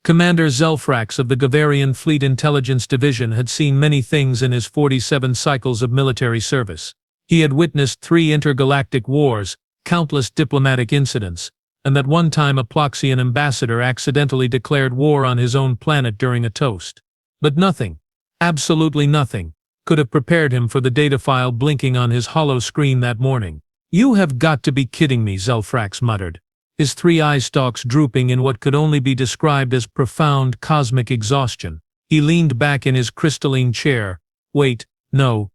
Commander Zelfrax of the Gavarian Fleet Intelligence Division had seen many things in his 47 cycles of military service. He had witnessed 3 intergalactic wars, countless diplomatic incidents, and that one time a Ploxian ambassador accidentally declared war on his own planet during a toast. But nothing, absolutely nothing, could have prepared him for the data file blinking on his hollow screen that morning. "You have got to be kidding me," Zelfrax muttered, his 3 eye stalks drooping in what could only be described as profound cosmic exhaustion. He leaned back in his crystalline chair,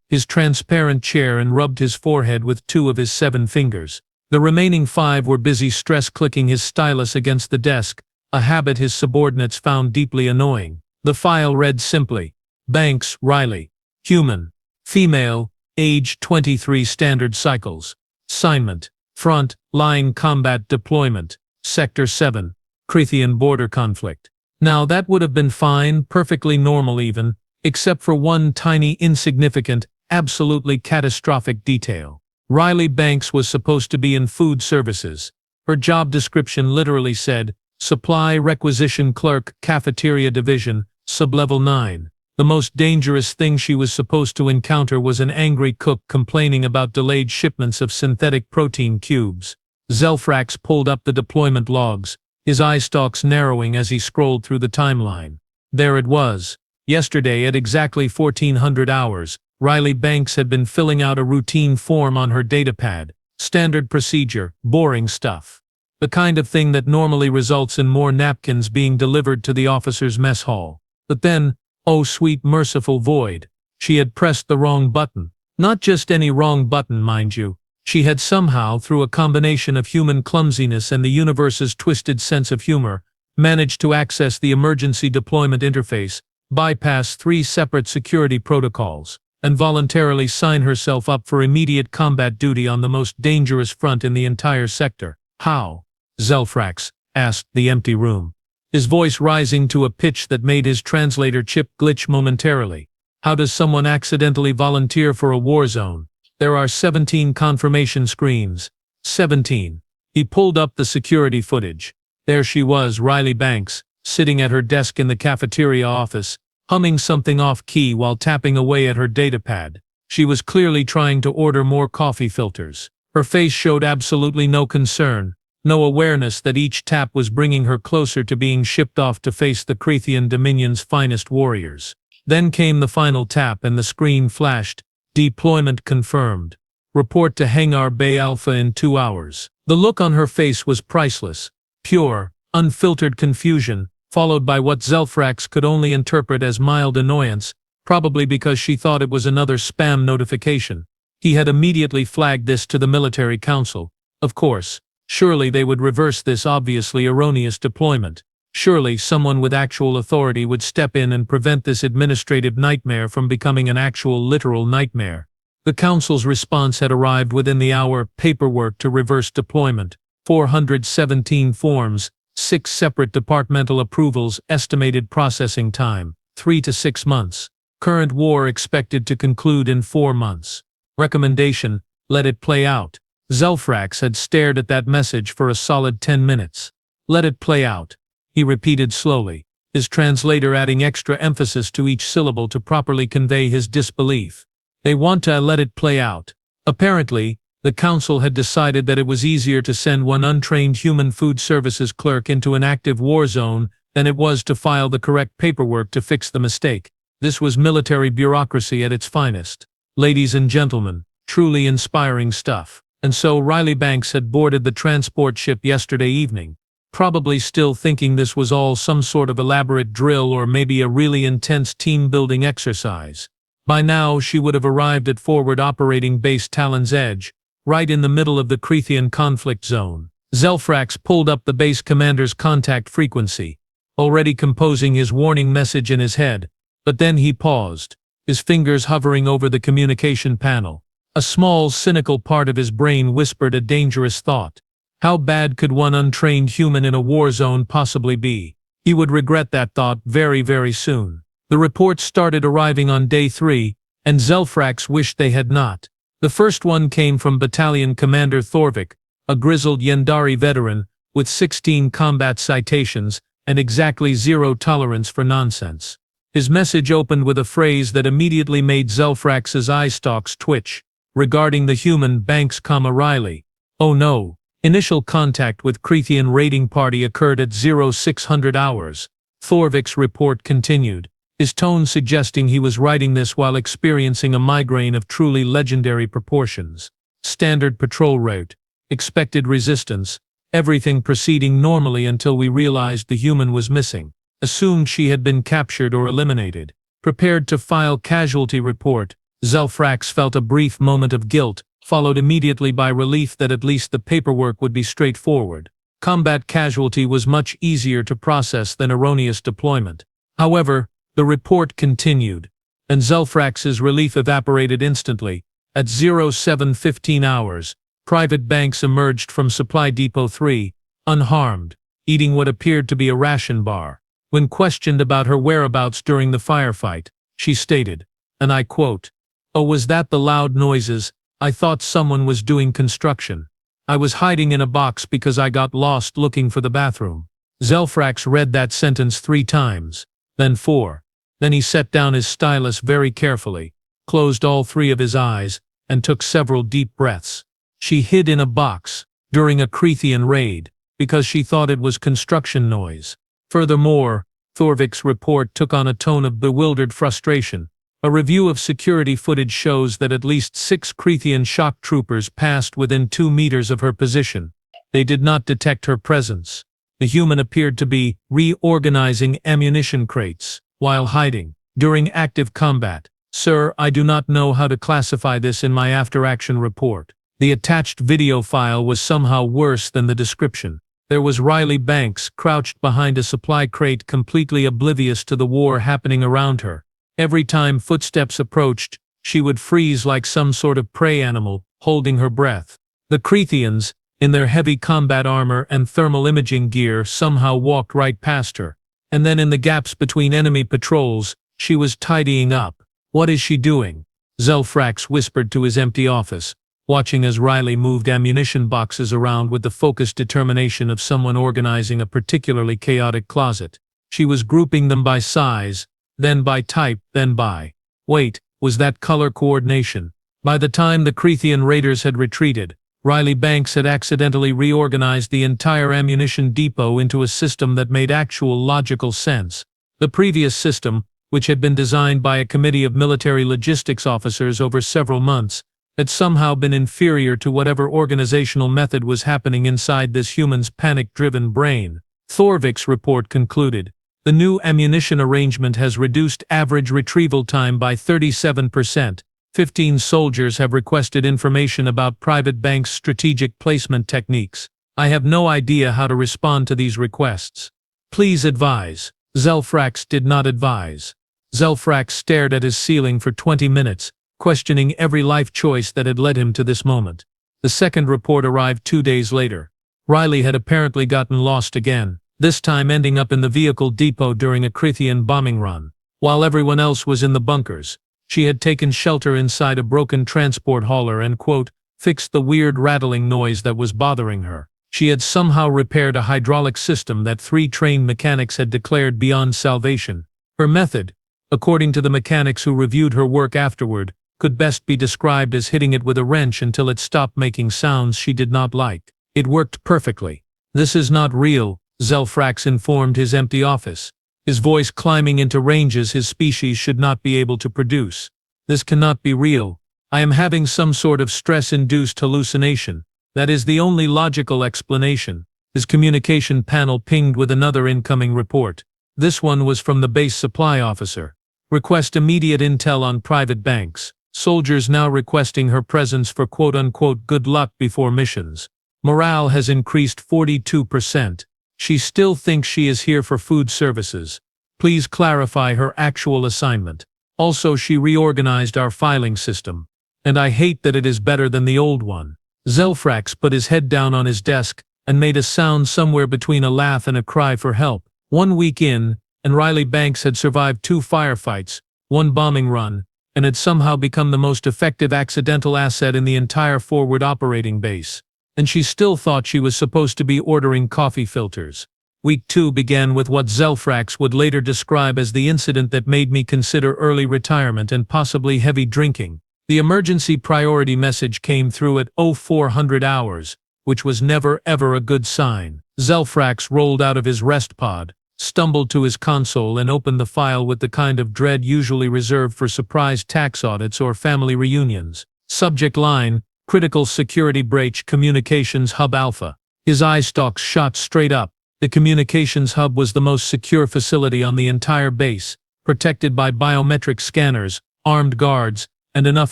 his transparent chair, and rubbed his forehead with 2 of his 7 fingers. The remaining 5 were busy stress-clicking his stylus against the desk, a habit his subordinates found deeply annoying. The file read simply, Banks, Riley. Human. Female. Age 23 standard cycles. Assignment. Front, line combat deployment. Sector 7. Crethean border conflict. Now that would have been fine, perfectly normal even, except for one tiny, insignificant, absolutely catastrophic detail. Riley Banks was supposed to be in food services. Her job description literally said, Supply Requisition Clerk, Cafeteria Division, Sublevel 9. The most dangerous thing she was supposed to encounter was an angry cook complaining about delayed shipments of synthetic protein cubes. Zelfrax pulled up the deployment logs, his eye stalks narrowing as he scrolled through the timeline. There it was. Yesterday at exactly 1400 hours, Riley Banks had been filling out a routine form on her datapad. Standard procedure, boring stuff. The kind of thing that normally results in more napkins being delivered to the officers' mess hall. But then, oh sweet merciful void, she had pressed the wrong button. Not just any wrong button, mind you. She had somehow, through a combination of human clumsiness and the universe's twisted sense of humor, managed to access the emergency deployment interface, bypass 3 separate security protocols, and voluntarily sign herself up for immediate combat duty on the most dangerous front in the entire sector. How? Zelfrax asked the empty room, his voice rising to a pitch that made his translator chip glitch momentarily. How does someone accidentally volunteer for a war zone? There are 17 confirmation screens. 17. He pulled up the security footage. There she was, Riley Banks, sitting at her desk in the cafeteria office, humming something off-key while tapping away at her datapad. She was clearly trying to order more coffee filters. Her face showed absolutely no concern, no awareness that each tap was bringing her closer to being shipped off to face the Crethean Dominion's finest warriors. Then came the final tap and the screen flashed, Deployment confirmed. Report to Hangar Bay Alpha in 2 hours. The look on her face was priceless. Pure, unfiltered confusion, followed by what Zelfrax could only interpret as mild annoyance, probably because she thought it was another spam notification. He had immediately flagged this to the military council. Of course, surely they would reverse this obviously erroneous deployment. Surely someone with actual authority would step in and prevent this administrative nightmare from becoming an actual literal nightmare. The council's response had arrived within the hour. Paperwork to reverse deployment. 417 forms, 6 separate departmental approvals, estimated processing time, 3 to 6 months. Current war expected to conclude in 4 months. Recommendation, let it play out. Zelfrax had stared at that message for a solid 10 minutes. Let it play out, he repeated slowly, his translator adding extra emphasis to each syllable to properly convey his disbelief. They want to let it play out. Apparently, the council had decided that it was easier to send one untrained human food services clerk into an active war zone than it was to file the correct paperwork to fix the mistake. This was military bureaucracy at its finest. Ladies and gentlemen, truly inspiring stuff. And so Riley Banks had boarded the transport ship yesterday evening, probably still thinking this was all some sort of elaborate drill or maybe a really intense team-building exercise. By now she would have arrived at Forward Operating Base Talon's Edge, right in the middle of the Crethean conflict zone. Zelfrax pulled up the base commander's contact frequency, already composing his warning message in his head, but then he paused, his fingers hovering over the communication panel. A small, cynical part of his brain whispered a dangerous thought. How bad could one untrained human in a war zone possibly be? He would regret that thought very, very soon. The reports started arriving on day 3, and Zelfrax wished they had not. The first one came from Battalion Commander Thorvik, a grizzled Yendari veteran, with 16 combat citations, and exactly zero tolerance for nonsense. His message opened with a phrase that immediately made Zelfrax's eye stalks twitch. Regarding the human Banks, Riley. Oh no. Initial contact with Crethean raiding party occurred at 0600 hours. Thorvik's report continued, his tone suggesting he was writing this while experiencing a migraine of truly legendary proportions. Standard patrol route. Expected resistance. Everything proceeding normally until we realized the human was missing. Assumed she had been captured or eliminated. Prepared to file casualty report. Zelfrax felt a brief moment of guilt, followed immediately by relief that at least the paperwork would be straightforward. Combat casualty was much easier to process than erroneous deployment. However, the report continued, and Zelfrax's relief evaporated instantly. At 0715 hours, Private Banks emerged from Supply Depot 3, unharmed, eating what appeared to be a ration bar. When questioned about her whereabouts during the firefight, she stated, and I quote, "Oh, was that the loud noises? I thought someone was doing construction. I was hiding in a box because I got lost looking for the bathroom." Zelfrax read that sentence 3 times, then 4. Then he set down his stylus very carefully, closed all 3 of his eyes, and took several deep breaths. She hid in a box during a Crethean raid because she thought it was construction noise. Furthermore, Thorvik's report took on a tone of bewildered frustration. A review of security footage shows that at least 6 Crethean shock troopers passed within 2 meters of her position. They did not detect her presence. The human appeared to be reorganizing ammunition crates while hiding during active combat. Sir, I do not know how to classify this in my after-action report. The attached video file was somehow worse than the description. There was Riley Banks crouched behind a supply crate, completely oblivious to the war happening around her. Every time footsteps approached, she would freeze like some sort of prey animal, holding her breath. The Cretheans, in their heavy combat armor and thermal imaging gear, somehow walked right past her. And then in the gaps between enemy patrols, she was tidying up. What is she doing? Zelfrax whispered to his empty office, watching as Riley moved ammunition boxes around with the focused determination of someone organizing a particularly chaotic closet. She was grouping them by size, then by type, then by... Wait, was that color coordination? By the time the Crethean raiders had retreated, Riley Banks had accidentally reorganized the entire ammunition depot into a system that made actual logical sense. The previous system, which had been designed by a committee of military logistics officers over several months, had somehow been inferior to whatever organizational method was happening inside this human's panic-driven brain. Thorvik's report concluded, the new ammunition arrangement has reduced average retrieval time by 37%. 15 soldiers have requested information about Private Bank's strategic placement techniques. I have no idea how to respond to these requests. Please advise. Zelfrax did not advise. Zelfrax stared at his ceiling for 20 minutes, questioning every life choice that had led him to this moment. The second report arrived 2 days later. Riley had apparently gotten lost again, this time ending up in the vehicle depot during a Crethean bombing run. While everyone else was in the bunkers, she had taken shelter inside a broken transport hauler and, quote, fixed the weird rattling noise that was bothering her. She had somehow repaired a hydraulic system that 3 trained mechanics had declared beyond salvation. Her method, according to the mechanics who reviewed her work afterward, could best be described as hitting it with a wrench until it stopped making sounds she did not like. It worked perfectly. This is not real, Zelfrax informed his empty office, his voice climbing into ranges his species should not be able to produce. This cannot be real. I am having some sort of stress-induced hallucination. That is the only logical explanation. His communication panel pinged with another incoming report. This one was from the base supply officer. Request immediate intel on Private Banks. Soldiers now requesting her presence for quote-unquote good luck before missions. Morale has increased 42%. She still thinks she is here for food services. Please clarify her actual assignment. Also, she reorganized our filing system. And I hate that it is better than the old one. Zelfrax put his head down on his desk and made a sound somewhere between a laugh and a cry for help. 1 week in, and Riley Banks had survived 2 firefights, 1 bombing run, and had somehow become the most effective accidental asset in the entire forward operating base. And she still thought she was supposed to be ordering coffee filters. Week 2 began with what Zelfrax would later describe as the incident that made me consider early retirement and possibly heavy drinking. The emergency priority message came through at 0400 hours, which was never ever a good sign. Zelfrax rolled out of his rest pod, stumbled to his console and opened the file with the kind of dread usually reserved for surprise tax audits or family reunions. Subject line: Critical Security Breach, Communications Hub Alpha. His eye stalks shot straight up. The communications hub was the most secure facility on the entire base, protected by biometric scanners, armed guards, and enough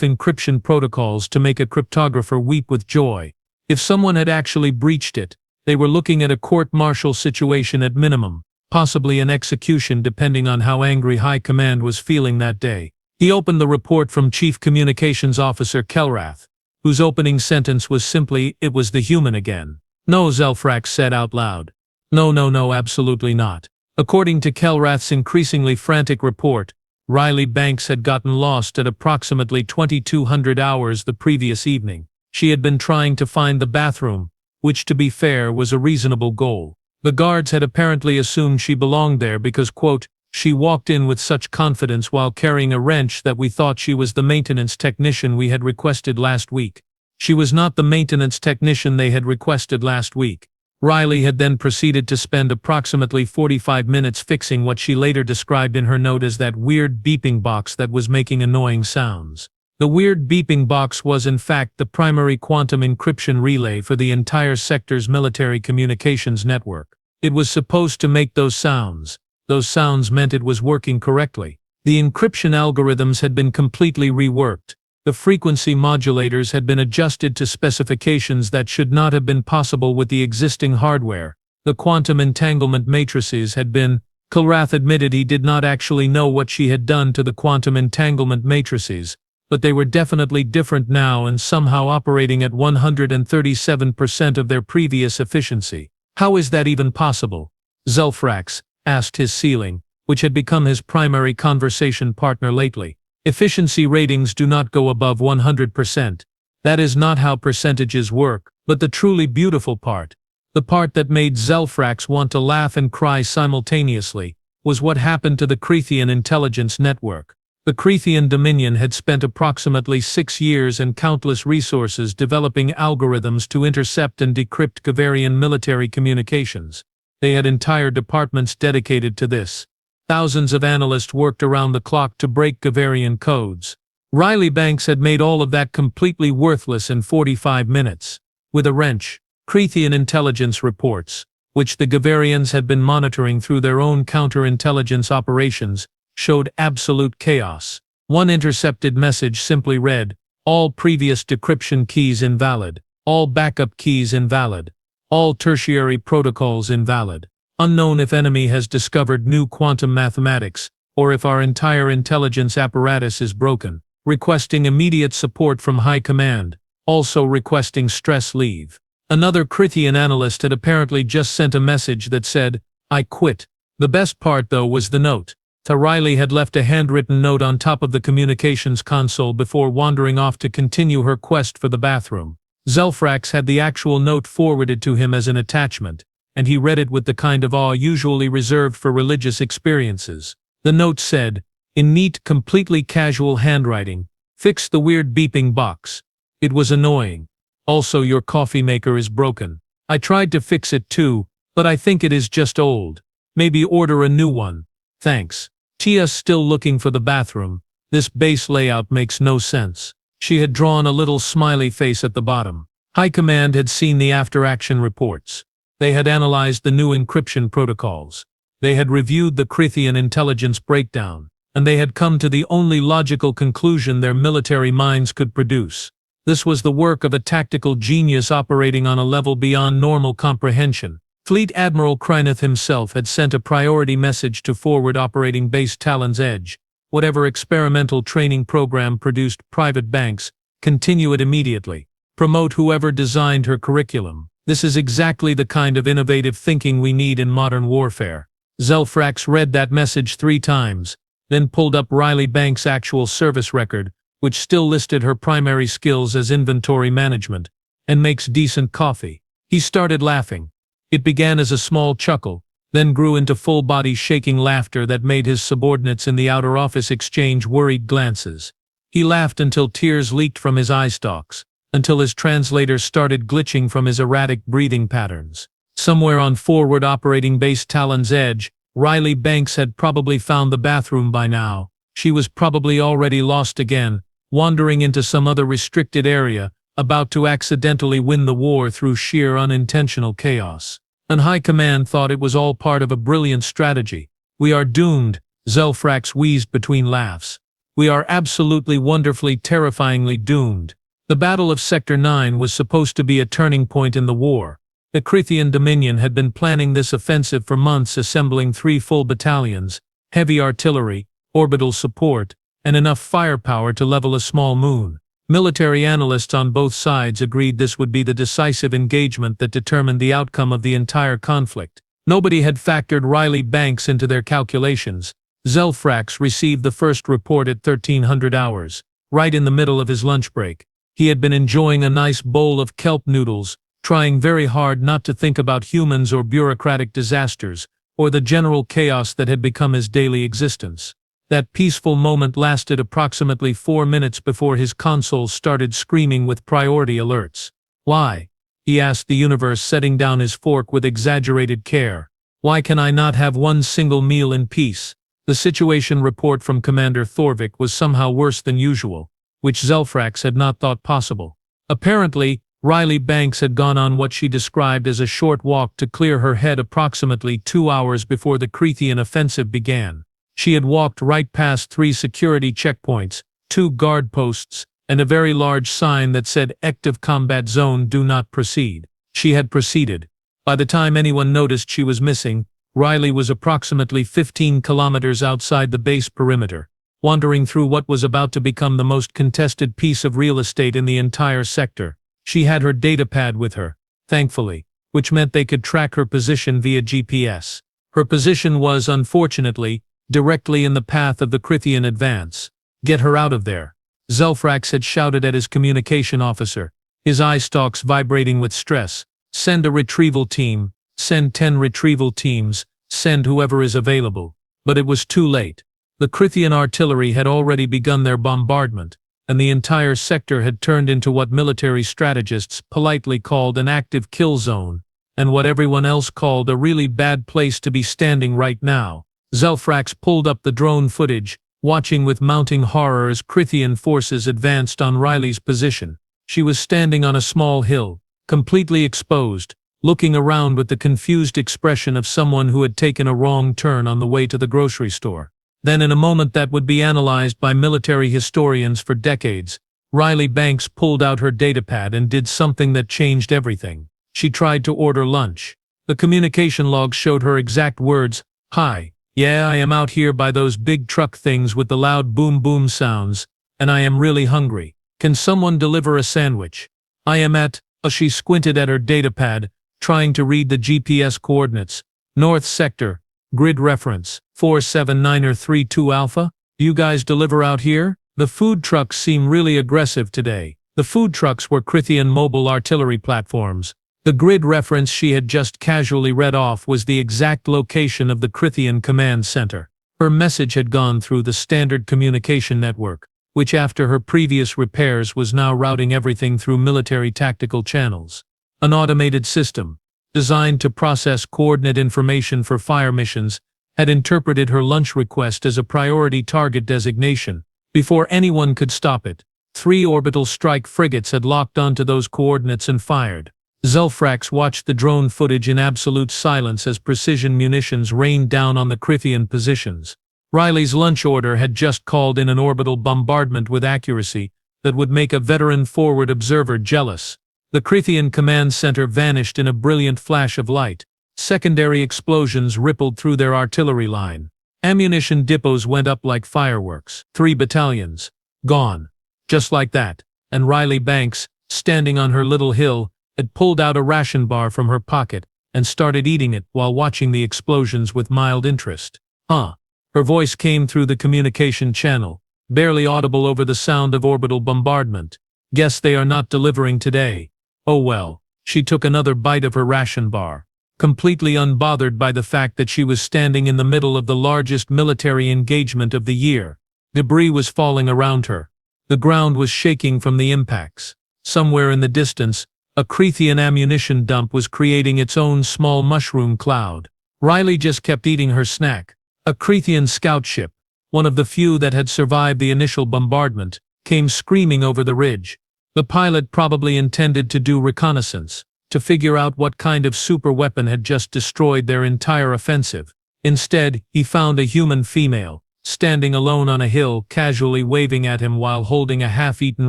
encryption protocols to make a cryptographer weep with joy. If someone had actually breached it, they were looking at a court-martial situation at minimum, possibly an execution depending on how angry High Command was feeling that day. He opened the report from Chief Communications Officer Kelrath, whose opening sentence was simply, "It was the human again." "No," Zelfrax said out loud. No, absolutely not. According to Kelrath's increasingly frantic report, Riley Banks had gotten lost at approximately 2200 hours the previous evening. She had been trying to find the bathroom, which to be fair was a reasonable goal. The guards had apparently assumed she belonged there because, quote, "She walked in with such confidence while carrying a wrench that we thought she was the maintenance technician we had requested last week." She was not the maintenance technician they had requested last week. Riley had then proceeded to spend approximately 45 minutes fixing what she later described in her note as that weird beeping box that was making annoying sounds. The weird beeping box was in fact the primary quantum encryption relay for the entire sector's military communications network. It was supposed to make those sounds. Those sounds meant it was working correctly. The encryption algorithms had been completely reworked. The frequency modulators had been adjusted to specifications that should not have been possible with the existing hardware. The quantum entanglement matrices had been. Kelrath admitted he did not actually know what she had done to the quantum entanglement matrices, but they were definitely different now and somehow operating at 137% of their previous efficiency. "How is that even possible?" Zelfrax asked his ceiling, which had become his primary conversation partner lately. "Efficiency ratings do not go above 100%. That is not how percentages work, but the truly beautiful part, the part that made Zelfrax want to laugh and cry simultaneously, was what happened to the Creathian intelligence network. The Creathian Dominion had spent approximately 6 years and countless resources developing algorithms to intercept and decrypt Gavarian military communications. They had entire departments dedicated to this. Thousands of analysts worked around the clock to break Gavarian codes. Riley Banks had made all of that completely worthless in 45 minutes. With a wrench, Creathian intelligence reports, which the Gavarians had been monitoring through their own counterintelligence operations, showed absolute chaos. One intercepted message simply read, "All previous decryption keys invalid. All backup keys invalid. All tertiary protocols invalid. Unknown if enemy has discovered new quantum mathematics, or if our entire intelligence apparatus is broken. Requesting immediate support from High Command. Also requesting stress leave." Another Creathian analyst had apparently just sent a message that said, "I quit." The best part though was the note. Riley had left a handwritten note on top of the communications console before wandering off to continue her quest for the bathroom. Zelfrax had the actual note forwarded to him as an attachment, and he read it with the kind of awe usually reserved for religious experiences. The note said, in neat, completely casual handwriting, "Fix the weird beeping box. It was annoying. Also, your coffee maker is broken. I tried to fix it too, but I think it is just old. Maybe order a new one. Thanks. Tia's still looking for the bathroom. This base layout makes no sense." She had drawn a little smiley face at the bottom. High Command had seen the after-action reports. They had analyzed the new encryption protocols. They had reviewed the Creathian intelligence breakdown, and they had come to the only logical conclusion their military minds could produce. This was the work of a tactical genius operating on a level beyond normal comprehension. Fleet Admiral Kryneth himself had sent a priority message to Forward Operating Base Talon's Edge. Whatever experimental training program produced Private Banks, continue it immediately. Promote whoever designed her curriculum. This is exactly the kind of innovative thinking we need in modern warfare. Zelfrax read that message 3 times, then pulled up Riley Banks' actual service record, which still listed her primary skills as inventory management, and makes decent coffee. He started laughing. It began as a small chuckle, then grew into full-body shaking laughter that made his subordinates in the outer office exchange worried glances. He laughed until tears leaked from his eye stalks, until his translator started glitching from his erratic breathing patterns. Somewhere on forward operating base Talon's Edge, Riley Banks had probably found the bathroom by now. She was probably already lost again, wandering into some other restricted area, about to accidentally win the war through sheer unintentional chaos. And High Command thought it was all part of a brilliant strategy. "We are doomed," Zelfrax wheezed between laughs. "We are absolutely wonderfully terrifyingly doomed." The Battle of Sector 9 was supposed to be a turning point in the war. The Crithian Dominion had been planning this offensive for months, assembling 3 full battalions, heavy artillery, orbital support, and enough firepower to level a small moon. Military analysts on both sides agreed this would be the decisive engagement that determined the outcome of the entire conflict. Nobody had factored Riley Banks into their calculations. Zelfrax received the first report at 1300 hours, right in the middle of his lunch break. He had been enjoying a nice bowl of kelp noodles, trying very hard not to think about humans or bureaucratic disasters, or the general chaos that had become his daily existence. That peaceful moment lasted approximately 4 minutes before his console started screaming with priority alerts. "Why?" he asked the universe, setting down his fork with exaggerated care. "Why can I not have one single meal in peace?" The situation report from Commander Thorvik was somehow worse than usual, which Zelfrax had not thought possible. Apparently, Riley Banks had gone on what she described as a short walk to clear her head approximately 2 hours before the Crethian offensive began. She had walked right past 3 security checkpoints, 2 guard posts, and a very large sign that said "Active Combat Zone, do not proceed." She had proceeded. By the time anyone noticed she was missing, Riley was approximately 15 kilometers outside the base perimeter, wandering through what was about to become the most contested piece of real estate in the entire sector. She had her datapad with her, thankfully, which meant they could track her position via GPS. Her position was, unfortunately, directly in the path of the Crithian advance. "Get her out of there," Zelfrax had shouted at his communication officer, his eye stalks vibrating with stress. "Send a retrieval team, send 10 retrieval teams, send whoever is available." But it was too late. The Crithian artillery had already begun their bombardment, and the entire sector had turned into what military strategists politely called an active kill zone, and what everyone else called a really bad place to be standing right now. Zelfrax pulled up the drone footage, watching with mounting horror as Crithian forces advanced on Riley's position. She was standing on a small hill, completely exposed, looking around with the confused expression of someone who had taken a wrong turn on the way to the grocery store. Then, in a moment that would be analyzed by military historians for decades, Riley Banks pulled out her datapad and did something that changed everything. She tried to order lunch. The communication log showed her exact words: "Hi, yeah, I am out here by those big truck things with the loud boom boom sounds, and I am really hungry. Can someone deliver a sandwich? I am at..." She squinted at her datapad, trying to read the GPS coordinates. "North Sector. Grid reference, 479er32 Alpha. Do you guys deliver out here? The food trucks seem really aggressive today." The food trucks were Crithian mobile artillery platforms. The grid reference she had just casually read off was the exact location of the Crithian command center. Her message had gone through the standard communication network, which after her previous repairs was now routing everything through military tactical channels. An automated system, designed to process coordinate information for fire missions, had interpreted her lunch request as a priority target designation. Before anyone could stop it, 3 orbital strike frigates had locked onto those coordinates and fired. Zelfrax watched the drone footage in absolute silence as precision munitions rained down on the Crithian positions. Riley's lunch order had just called in an orbital bombardment with accuracy that would make a veteran forward observer jealous. The Crithian command center vanished in a brilliant flash of light. Secondary explosions rippled through their artillery line. Ammunition depots went up like fireworks. 3 battalions. Gone. Just like that. And Riley Banks, standing on her little hill, had pulled out a ration bar from her pocket and started eating it while watching the explosions with mild interest. "Huh." Her voice came through the communication channel, barely audible over the sound of orbital bombardment. "Guess they are not delivering today. Oh well." She took another bite of her ration bar. completely unbothered by the fact that she was standing in the middle of the largest military engagement of the year. Debris was falling around her. The ground was shaking from the impacts. Somewhere in the distance, a Creathian ammunition dump was creating its own small mushroom cloud. Riley just kept eating her snack. A Creathian scout ship, one of the few that had survived the initial bombardment, came screaming over the ridge. The pilot probably intended to do reconnaissance, to figure out what kind of superweapon had just destroyed their entire offensive. Instead, he found a human female, standing alone on a hill, casually waving at him while holding a half-eaten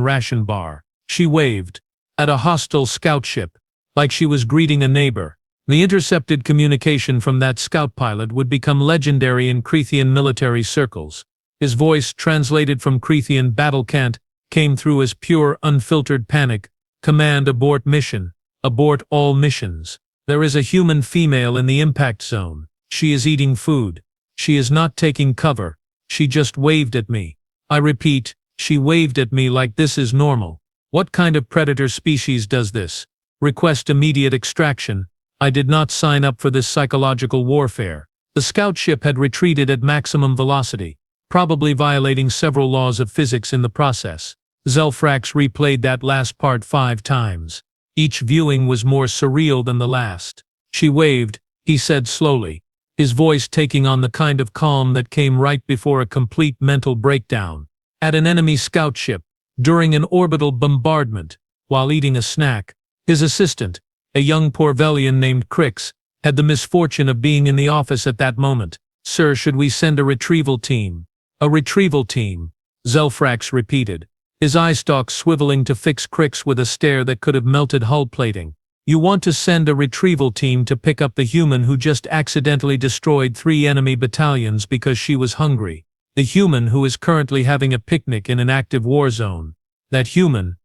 ration bar. She waved at a hostile scout ship, like she was greeting a neighbor. The intercepted communication from that scout pilot would become legendary in Creathian military circles. His voice, translated from Creathian battle cant, came through as pure, unfiltered panic. Command, abort mission. Abort all missions. There is a human female in the impact zone. She is eating food. She is not taking cover. She just waved at me. I repeat, she waved at me like this is normal. What kind of predator species does this? Request immediate extraction. I did not sign up for this psychological warfare. The scout ship had retreated at maximum velocity, probably violating several laws of physics in the process. Zelfrax replayed that last part 5 times. Each viewing was more surreal than the last. She waved, he said slowly, his voice taking on the kind of calm that came right before a complete mental breakdown. At an enemy scout ship, during an orbital bombardment, while eating a snack, his assistant, a young Porvelian named Crix, had the misfortune of being in the office at that moment. Sir, should we send a retrieval team? A retrieval team, Zelfrax repeated, his eye stalks swiveling to fix Crix with a stare that could have melted hull plating. You want to send a retrieval team to pick up the human who just accidentally destroyed 3 enemy battalions because she was hungry. The human who is currently having a picnic in an active war zone. That human?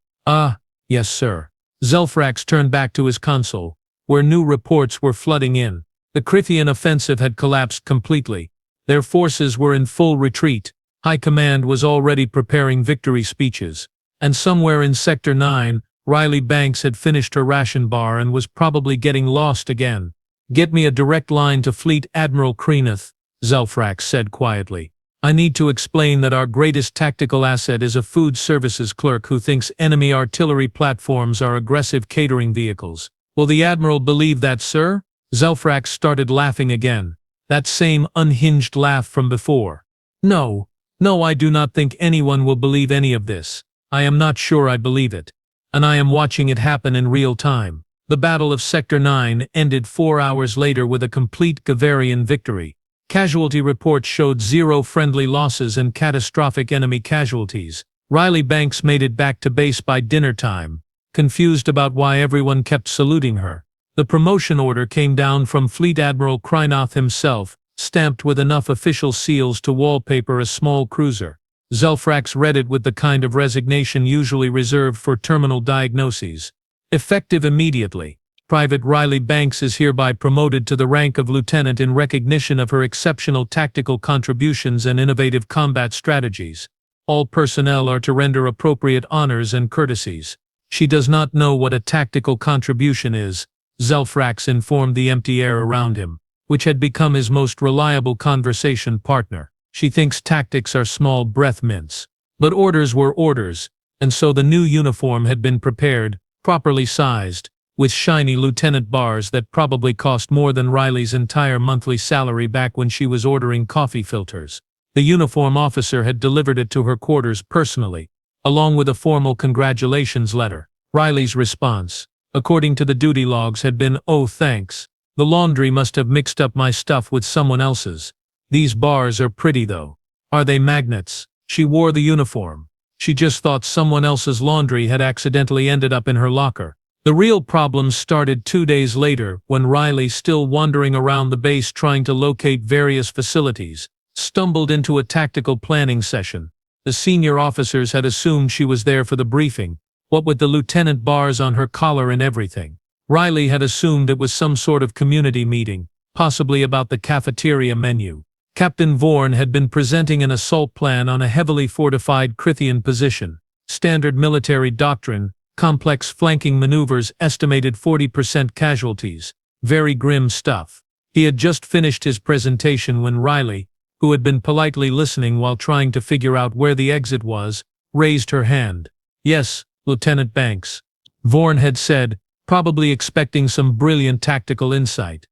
Yes sir. Zelfrax turned back to his console, where new reports were flooding in. The Creathian offensive had collapsed completely. Their forces were in full retreat. High Command was already preparing victory speeches. And somewhere in Sector 9, Riley Banks had finished her ration bar and was probably getting lost again. Get me a direct line to Fleet Admiral Kreeneth, Zelfrax said quietly. I need to explain that our greatest tactical asset is a food services clerk who thinks enemy artillery platforms are aggressive catering vehicles. Will the Admiral believe that, sir? Zelfrax started laughing again. That same unhinged laugh from before. No, I do not think anyone will believe any of this. I am not sure I believe it. And I am watching it happen in real time. The Battle of Sector 9 ended 4 hours later with a complete Gavarian victory. Casualty reports showed 0 friendly losses and catastrophic enemy casualties. Riley Banks made it back to base by dinner time, confused about why everyone kept saluting her. The promotion order came down from Fleet Admiral Kreeneth himself, stamped with enough official seals to wallpaper a small cruiser. Zelfrax read it with the kind of resignation usually reserved for terminal diagnoses. Effective immediately. Private Riley Banks is hereby promoted to the rank of lieutenant in recognition of her exceptional tactical contributions and innovative combat strategies. All personnel are to render appropriate honors and courtesies. She does not know what a tactical contribution is, Zelfrax informed the empty air around him, which had become his most reliable conversation partner. She thinks tactics are small breath mints. But orders were orders, and so the new uniform had been prepared, properly sized, with shiny lieutenant bars that probably cost more than Riley's entire monthly salary back when she was ordering coffee filters. The uniform officer had delivered it to her quarters personally, along with a formal congratulations letter. Riley's response, according to the duty logs, had been, "Oh thanks. The laundry must have mixed up my stuff with someone else's. These bars are pretty though. Are they magnets?" She wore the uniform. She just thought someone else's laundry had accidentally ended up in her locker. The real problems started 2 days later when Riley, still wandering around the base trying to locate various facilities, stumbled into a tactical planning session. The senior officers had assumed she was there for the briefing, what with the lieutenant bars on her collar and everything. Riley had assumed it was some sort of community meeting, possibly about the cafeteria menu. Captain Vorn had been presenting an assault plan on a heavily fortified Creathian position. Standard military doctrine, complex flanking maneuvers, estimated 40% casualties. Very grim stuff. He had just finished his presentation when Riley, who had been politely listening while trying to figure out where the exit was, raised her hand. Yes, Lieutenant Banks. Vorn had said, probably expecting some brilliant tactical insight.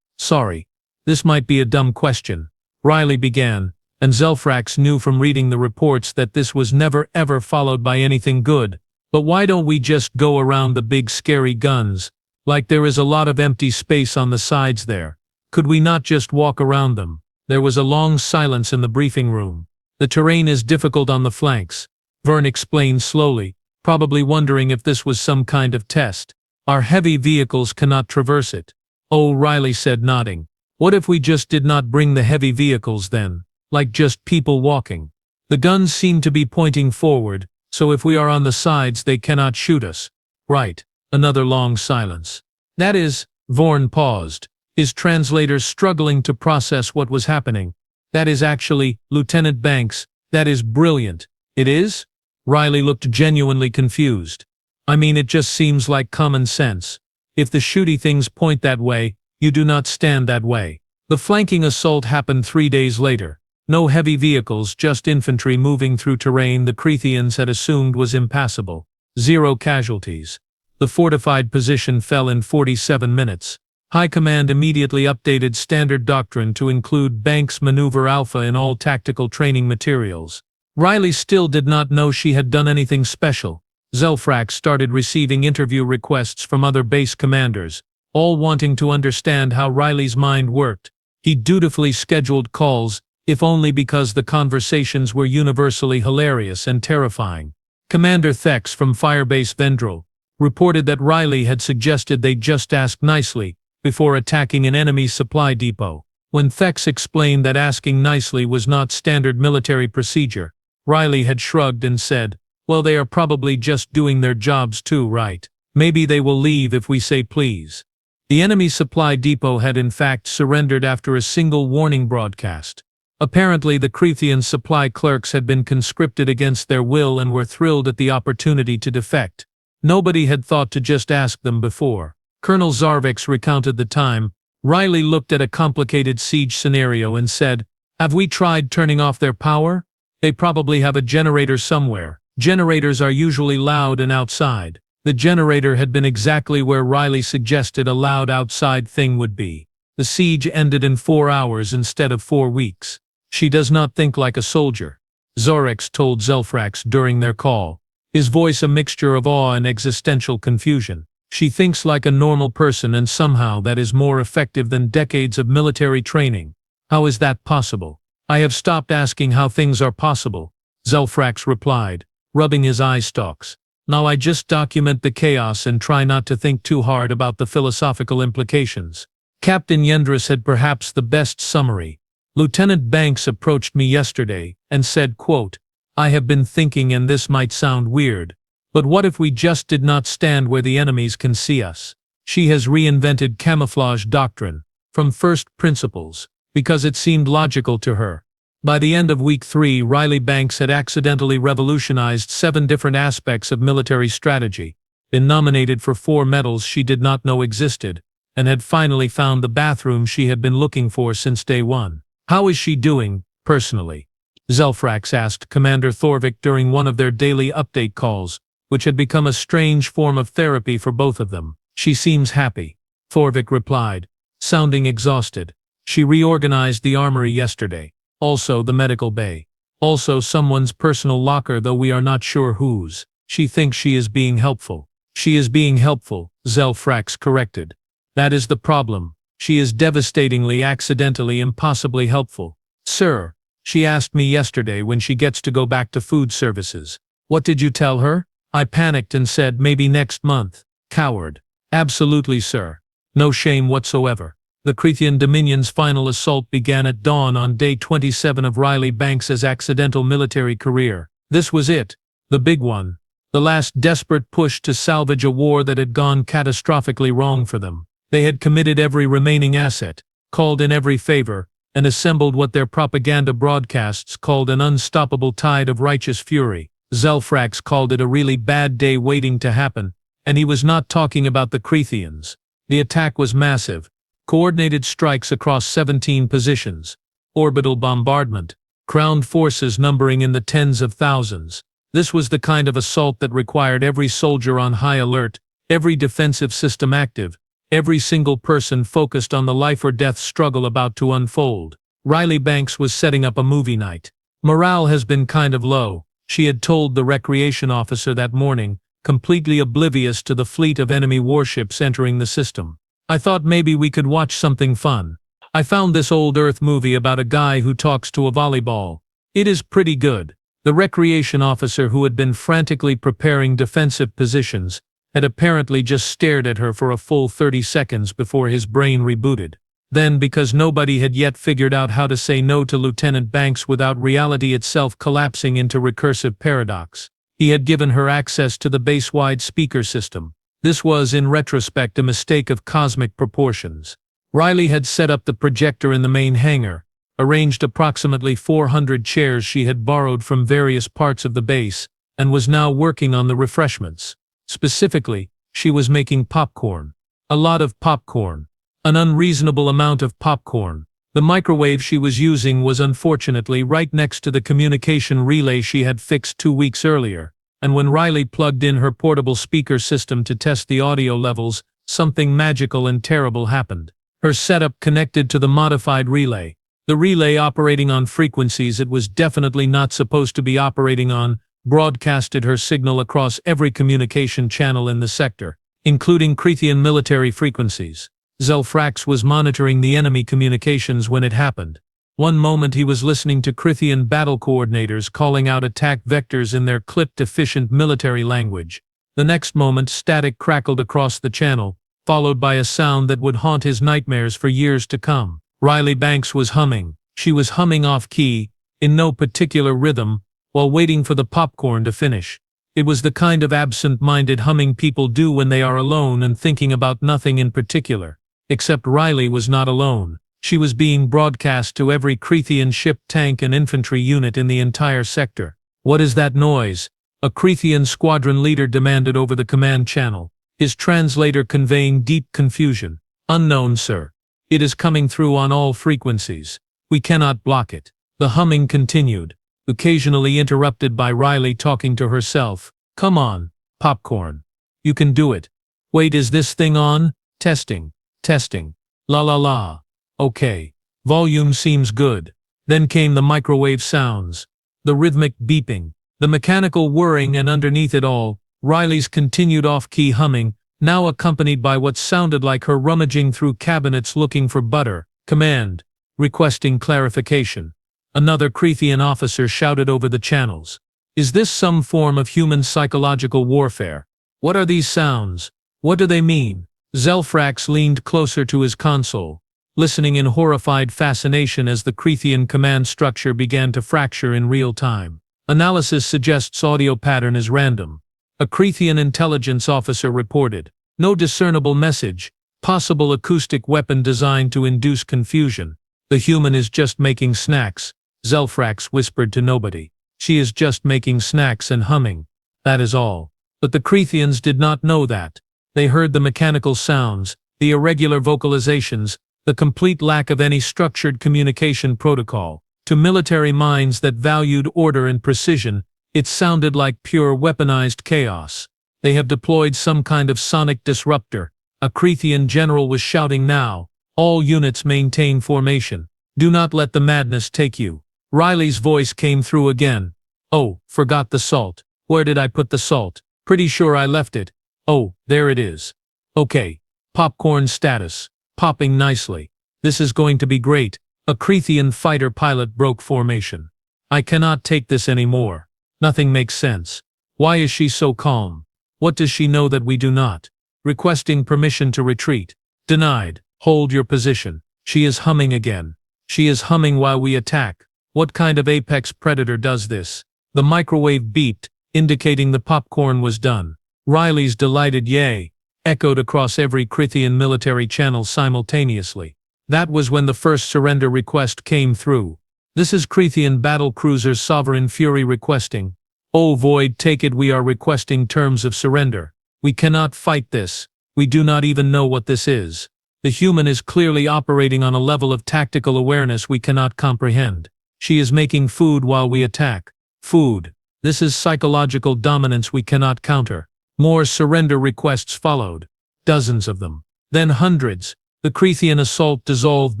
Sorry. This might be a dumb question. Riley began, and Zelfrax knew from reading the reports that this was never ever followed by anything good. But why don't we just go around the big scary guns? Like there is a lot of empty space on the sides there. Could we not just walk around them? There was a long silence in the briefing room. The terrain is difficult on the flanks, Vern explained slowly, probably wondering if this was some kind of test. Our heavy vehicles cannot traverse it. Oh, Riley said, nodding. What if we just did not bring the heavy vehicles then? Like just people walking. The guns seem to be pointing forward, so if we are on the sides they cannot shoot us. Right. Another long silence. That is, Vorn paused, his translators struggling to process what was happening. That is actually, Lieutenant Banks, that is brilliant. It is? Riley looked genuinely confused. I mean, it just seems like common sense. If the shooty things point that way, you do not stand that way. The flanking assault happened 3 days later. No heavy vehicles, just infantry moving through terrain the Creathians had assumed was impassable. 0 casualties. The fortified position fell in 47 minutes. High Command immediately updated standard doctrine to include Banks Maneuver Alpha in all tactical training materials. Riley still did not know she had done anything special. Zelfrax started receiving interview requests from other base commanders, all wanting to understand how Riley's mind worked. He dutifully scheduled calls, if only because the conversations were universally hilarious and terrifying. Commander Thex from Firebase Vendril reported that Riley had suggested they just ask nicely before attacking an enemy supply depot. When Thex explained that asking nicely was not standard military procedure, Riley had shrugged and said, well, they are probably just doing their jobs too, right? Maybe they will leave if we say please. The enemy supply depot had in fact surrendered after a single warning broadcast. Apparently the Creathian supply clerks had been conscripted against their will and were thrilled at the opportunity to defect. Nobody had thought to just ask them before. Colonel Zarvix recounted the time. Riley looked at a complicated siege scenario and said, have we tried turning off their power? They probably have a generator somewhere. Generators are usually loud and outside. The generator had been exactly where Riley suggested a loud outside thing would be. The siege ended in 4 hours instead of 4 weeks. She does not think like a soldier, Zorix told Zelfrax during their call, his voice a mixture of awe and existential confusion. She thinks like a normal person, and somehow that is more effective than decades of military training. How is that possible? I have stopped asking how things are possible, Zelfrax replied, rubbing his eye stalks. Now I just document the chaos and try not to think too hard about the philosophical implications. Captain Yendris had perhaps the best summary. Lieutenant Banks approached me yesterday and said, quote, I have been thinking, and this might sound weird, but what if we just did not stand where the enemies can see us? She has reinvented camouflage doctrine from first principles because it seemed logical to her. By the end of week 3, Riley Banks had accidentally revolutionized 7 different aspects of military strategy, been nominated for 4 medals she did not know existed, and had finally found the bathroom she had been looking for since day 1. How is she doing, personally? Zelfrax asked Commander Thorvik during one of their daily update calls, which had become a strange form of therapy for both of them. She seems happy, Thorvik replied, sounding exhausted. She reorganized the armory yesterday, also the medical bay, also someone's personal locker, though we are not sure whose. She thinks she is being helpful. She is being helpful, Zelfrax corrected. That is the problem. She is devastatingly, accidentally, impossibly helpful. Sir, she asked me yesterday when she gets to go back to food services. What did you tell her? I panicked and said maybe next month. Coward. Absolutely, sir. No shame whatsoever. The Creathian Dominion's final assault began at dawn on day 27 of Riley Banks's accidental military career. This was it. The big one. The last desperate push to salvage a war that had gone catastrophically wrong for them. They had committed every remaining asset, called in every favor, and assembled what their propaganda broadcasts called an unstoppable tide of righteous fury. Zelfrax called it a really bad day waiting to happen, and he was not talking about the Creathians. The attack was massive. Coordinated strikes across 17 positions. Orbital bombardment. Ground forces numbering in the tens of thousands. This was the kind of assault that required every soldier on high alert, every defensive system active, every single person focused on the life-or-death struggle about to unfold. Riley Banks was setting up a movie night. Morale has been kind of low, she had told the recreation officer that morning, completely oblivious to the fleet of enemy warships entering the system. I thought maybe we could watch something fun. I found this old Earth movie about a guy who talks to a volleyball. It is pretty good. The recreation officer, who had been frantically preparing defensive positions, had apparently just stared at her for a full 30 seconds before his brain rebooted. Then, because nobody had yet figured out how to say no to Lieutenant Banks without reality itself collapsing into recursive paradox, he had given her access to the base-wide speaker system. This was, in retrospect, a mistake of cosmic proportions. Riley had set up the projector in the main hangar, arranged approximately 400 chairs she had borrowed from various parts of the base, and was now working on the refreshments. Specifically, she was making popcorn. A lot of popcorn. An unreasonable amount of popcorn. The microwave she was using was unfortunately right next to the communication relay she had fixed 2 weeks earlier, and when Riley plugged in her portable speaker system to test the audio levels, something magical and terrible happened. Her setup connected to the modified relay. The relay, operating on frequencies it was definitely not supposed to be operating on, broadcasted her signal across every communication channel in the sector, including Crethean military frequencies. Zelfrax was monitoring the enemy communications when it happened. One moment he was listening to Crethean battle coordinators calling out attack vectors in their clipped-efficient military language. The next moment static crackled across the channel, followed by a sound that would haunt his nightmares for years to come. Riley Banks was humming. She was humming off-key, in no particular rhythm, while waiting for the popcorn to finish. It was the kind of absent-minded humming people do when they are alone and thinking about nothing in particular. Except Riley was not alone. She was being broadcast to every Crethean ship, tank, and infantry unit in the entire sector. "What is that noise?" a Crethean squadron leader demanded over the command channel, his translator conveying deep confusion. "Unknown, sir. It is coming through on all frequencies. We cannot block it." The humming continued, occasionally interrupted by Riley talking to herself. "Come on, popcorn. You can do it. Wait, is this thing on? Testing. Testing. La la la. Okay. Volume seems good." Then came the microwave sounds, the rhythmic beeping, the mechanical whirring, and underneath it all, Riley's continued off-key humming, now accompanied by what sounded like her rummaging through cabinets looking for butter. "Command. Requesting clarification." Another Crethean officer shouted over the channels. "Is this some form of human psychological warfare? What are these sounds? What do they mean?" Zelfrax leaned closer to his console, listening in horrified fascination as the Crethean command structure began to fracture in real time. "Analysis suggests audio pattern is random," a Crethean intelligence officer reported. "No discernible message. Possible acoustic weapon designed to induce confusion. The human is just making snacks," Zelfrax whispered to nobody. "She is just making snacks and humming. That is all." But the Cretheans did not know that. They heard the mechanical sounds, the irregular vocalizations, the complete lack of any structured communication protocol. To military minds that valued order and precision, it sounded like pure weaponized chaos. "They have deployed some kind of sonic disruptor," a Crethean general was shouting now. "All units maintain formation. Do not let the madness take you." Riley's voice came through again. "Oh, forgot the salt. Where did I put the salt? Pretty sure I left it. Oh, there it is. Okay. Popcorn status. Popping nicely. This is going to be great." A Crethean fighter pilot broke formation. "I cannot take this anymore. Nothing makes sense. Why is she so calm? What does she know that we do not? Requesting permission to retreat. Denied. Hold your position." She is humming again. She is humming while we attack. What kind of apex predator does this? The microwave beeped, indicating the popcorn was done. Riley's delighted "yay" echoed across every Crethean military channel simultaneously. That was when the first surrender request came through. "This is Crethean battle cruiser Sovereign Fury requesting. Oh Void, take it, we are requesting terms of surrender. We cannot fight this. We do not even know what this is. The human is clearly operating on a level of tactical awareness we cannot comprehend. She is making food while we attack. Food. This is psychological dominance we cannot counter. More surrender requests followed. Dozens of them. Then hundreds. The Creathian assault dissolved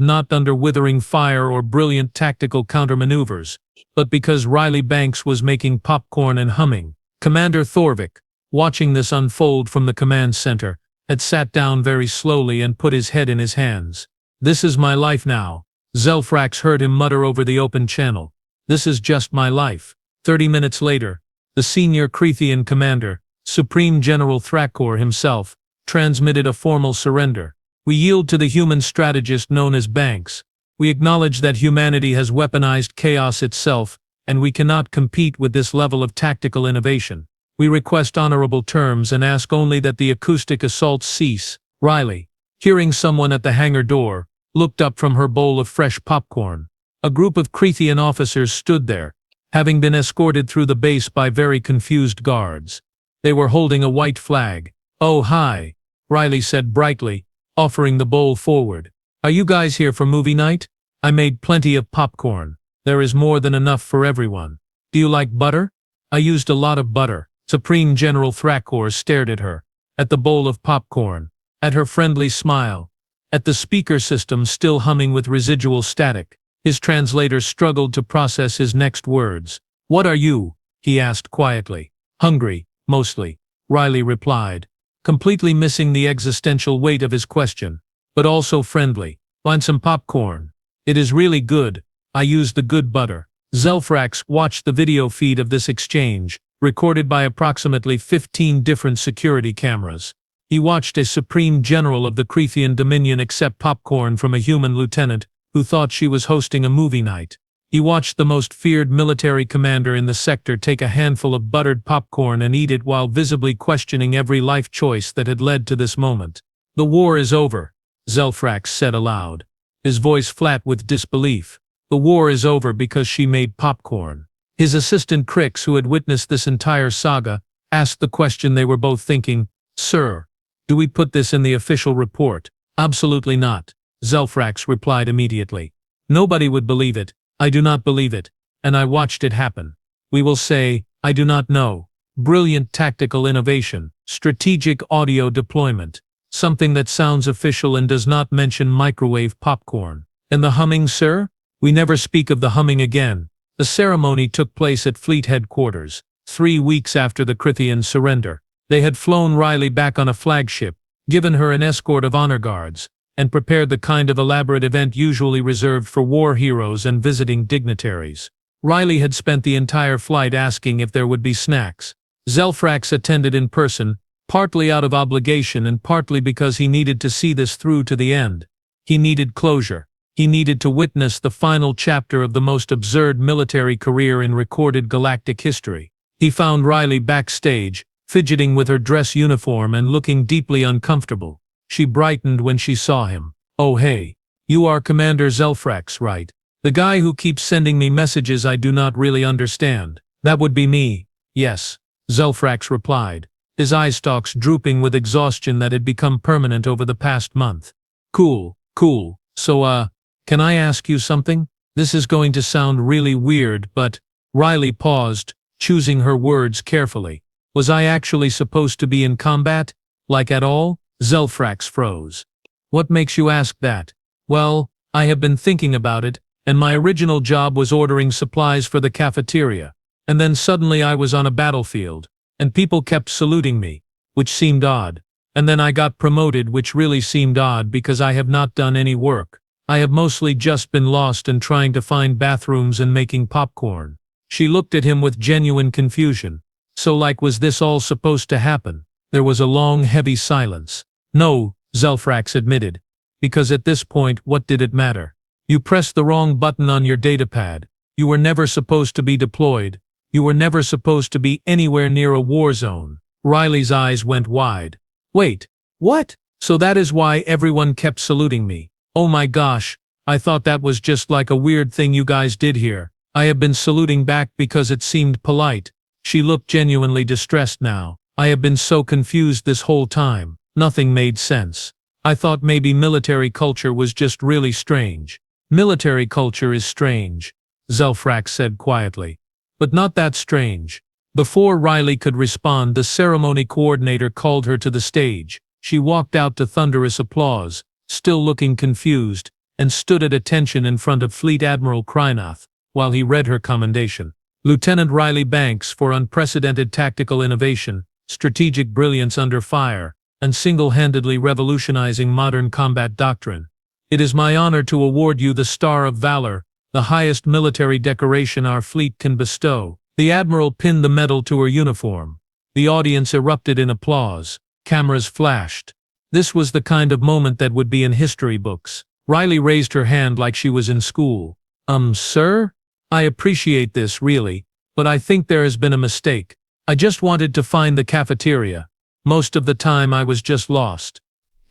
not under withering fire or brilliant tactical countermaneuvers, but because Riley Banks was making popcorn and humming. Commander Thorvik, watching this unfold from the command center, had sat down very slowly and put his head in his hands. "This is my life now," Zelfrax heard him mutter over the open channel. "This is just my life." 30 minutes later, the senior Creathian commander, Supreme General Thrakor himself, transmitted a formal surrender. "We yield to the human strategist known as Banks. We acknowledge that humanity has weaponized chaos itself, and we cannot compete with this level of tactical innovation. We request honorable terms and ask only that the acoustic assaults cease." Riley, hearing someone at the hangar door, looked up from her bowl of fresh popcorn. A group of Creathian officers stood there, having been escorted through the base by very confused guards. They were holding a white flag. "Oh, hi," Riley said brightly, offering the bowl forward. "Are you guys here for movie night? I made plenty of popcorn. There is more than enough for everyone. Do you like butter? I used a lot of butter." Supreme General Thrakor stared at her, at the bowl of popcorn, at her friendly smile, at the speaker system still humming with residual static. His translator struggled to process his next words. "What are you?" he asked quietly. "Hungry, mostly," Riley replied, completely missing the existential weight of his question, "but also friendly. Want some popcorn? It is really good. I used the good butter." Zelfrax watched the video feed of this exchange, recorded by approximately 15 different security cameras. He watched a Supreme General of the Creathian Dominion accept popcorn from a human lieutenant who thought she was hosting a movie night. He watched the most feared military commander in the sector take a handful of buttered popcorn and eat it while visibly questioning every life choice that had led to this moment. "The war is over," Zelfrax said aloud, his voice flat with disbelief. "The war is over because she made popcorn." His assistant Crix, who had witnessed this entire saga, asked the question they were both thinking. "Sir, do we put this in the official report?" "Absolutely not," Zelfrax replied immediately. "Nobody would believe it. I do not believe it, and I watched it happen. We will say, I do not know. Brilliant tactical innovation, strategic audio deployment, something that sounds official and does not mention microwave popcorn. And the humming, sir? We never speak of the humming again." The ceremony took place at Fleet Headquarters, 3 weeks after the Creathian surrender. They had flown Riley back on a flagship, given her an escort of honor guards, and prepared the kind of elaborate event usually reserved for war heroes and visiting dignitaries. Riley had spent the entire flight asking if there would be snacks. Zelfrax attended in person, partly out of obligation and partly because he needed to see this through to the end. He needed closure. He needed to witness the final chapter of the most absurd military career in recorded galactic history. He found Riley backstage, fidgeting with her dress uniform and looking deeply uncomfortable. She brightened when she saw him. "Oh hey, you are Commander Zelfrax, right? The guy who keeps sending me messages I do not really understand." "That would be me, yes," Zelfrax replied, his eye stalks drooping with exhaustion that had become permanent over the past month. Cool. So, can I ask you something? This is going to sound really weird, but..." Riley paused, choosing her words carefully. "Was I actually supposed to be in combat? Like at all?" Zelfrax froze. "What makes you ask that?" "Well, I have been thinking about it, and my original job was ordering supplies for the cafeteria. And then suddenly I was on a battlefield, and people kept saluting me, which seemed odd. And then I got promoted, which really seemed odd because I have not done any work. I have mostly just been lost and trying to find bathrooms and making popcorn." She looked at him with genuine confusion. "So like, was this all supposed to happen?" There was a long, heavy silence. "No," Zelfrax admitted, "because at this point, what did it matter? You pressed the wrong button on your datapad. You were never supposed to be deployed. You were never supposed to be anywhere near a war zone." Riley's eyes went wide. "Wait, what? So that is why everyone kept saluting me. Oh my gosh, I thought that was just like a weird thing you guys did here. I have been saluting back because it seemed polite." She looked genuinely distressed now. "I have been so confused this whole time. Nothing made sense. I thought maybe military culture was just really strange. Military culture is strange, Zelfrax said quietly. But not that strange. Before Riley could respond, the ceremony coordinator called her to the stage. She walked out to thunderous applause, still looking confused, and stood at attention in front of Fleet Admiral Krynoth, while he read her commendation. Lieutenant Riley Banks for unprecedented tactical innovation, strategic brilliance under fire, and single-handedly revolutionizing modern combat doctrine. It is my honor to award you the Star of Valor, the highest military decoration our fleet can bestow. The Admiral pinned the medal to her uniform. The audience erupted in applause. Cameras flashed. This was the kind of moment that would be in history books. Riley raised her hand like she was in school. Sir? I appreciate this, really, but I think there has been a mistake. I just wanted to find the cafeteria. Most of the time I was just lost.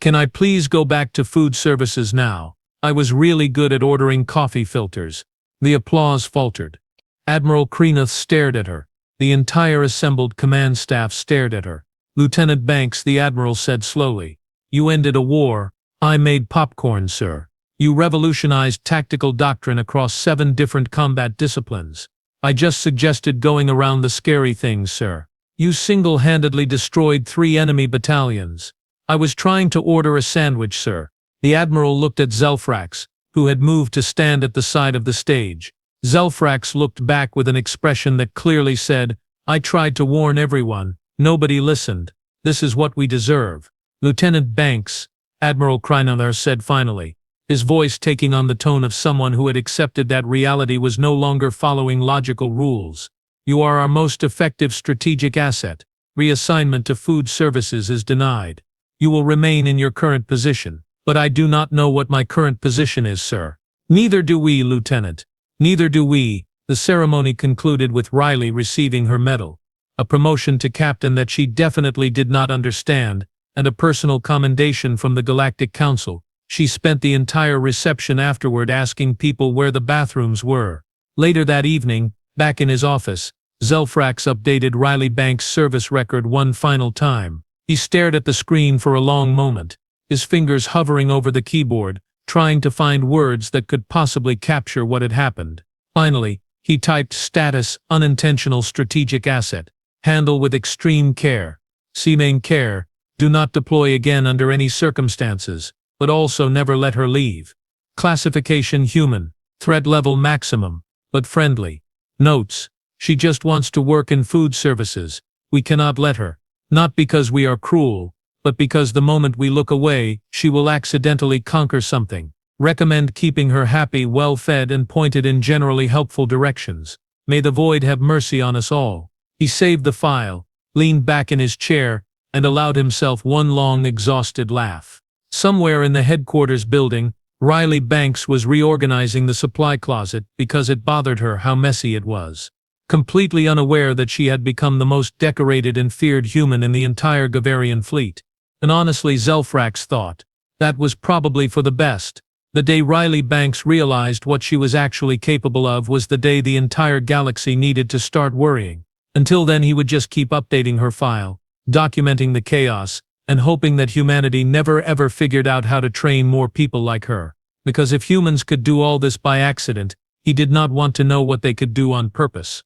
Can I please go back to food services now? I was really good at ordering coffee filters. The applause faltered. Admiral Krynoth stared at her. The entire assembled command staff stared at her. Lieutenant Banks, the Admiral said slowly. You ended a war. I made popcorn, sir. You revolutionized tactical doctrine across 7 different combat disciplines. I just suggested going around the scary things, sir. You single-handedly destroyed 3 enemy battalions. I was trying to order a sandwich, sir. The Admiral looked at Zelfrax, who had moved to stand at the side of the stage. Zelfrax looked back with an expression that clearly said, I tried to warn everyone. Nobody listened. This is what we deserve. Lieutenant Banks, Admiral Krynoth said finally, his voice taking on the tone of someone who had accepted that reality was no longer following logical rules. You are our most effective strategic asset. Reassignment to food services is denied. You will remain in your current position. But I do not know what my current position is, sir. Neither do we, Lieutenant. Neither do we. The ceremony concluded with Riley receiving her medal, a promotion to captain that she definitely did not understand, and a personal commendation from the Galactic Council. She spent the entire reception afterward asking people where the bathrooms were. Later that evening, back in his office, Zelfrax updated Riley Banks' service record one final time. He stared at the screen for a long moment, his fingers hovering over the keyboard, trying to find words that could possibly capture what had happened. Finally, he typed status, unintentional strategic asset. Handle with extreme care. Main care, do not deploy again under any circumstances, but also never let her leave. Classification human, threat level maximum, but friendly. Notes, she just wants to work in food services. We cannot let her. Not because we are cruel, but because the moment we look away, she will accidentally conquer something. Recommend keeping her happy, well-fed and pointed in generally helpful directions. May the void have mercy on us all. He saved the file, leaned back in his chair, and allowed himself one long, exhausted laugh. Somewhere in the headquarters building, Riley Banks was reorganizing the supply closet because it bothered her how messy it was. Completely unaware that she had become the most decorated and feared human in the entire Gavarian fleet. And honestly, Zelfrax thought, that was probably for the best. The day Riley Banks realized what she was actually capable of was the day the entire galaxy needed to start worrying. Until then he would just keep updating her file, documenting the chaos, and hoping that humanity never ever figured out how to train more people like her. Because if humans could do all this by accident, he did not want to know what they could do on purpose.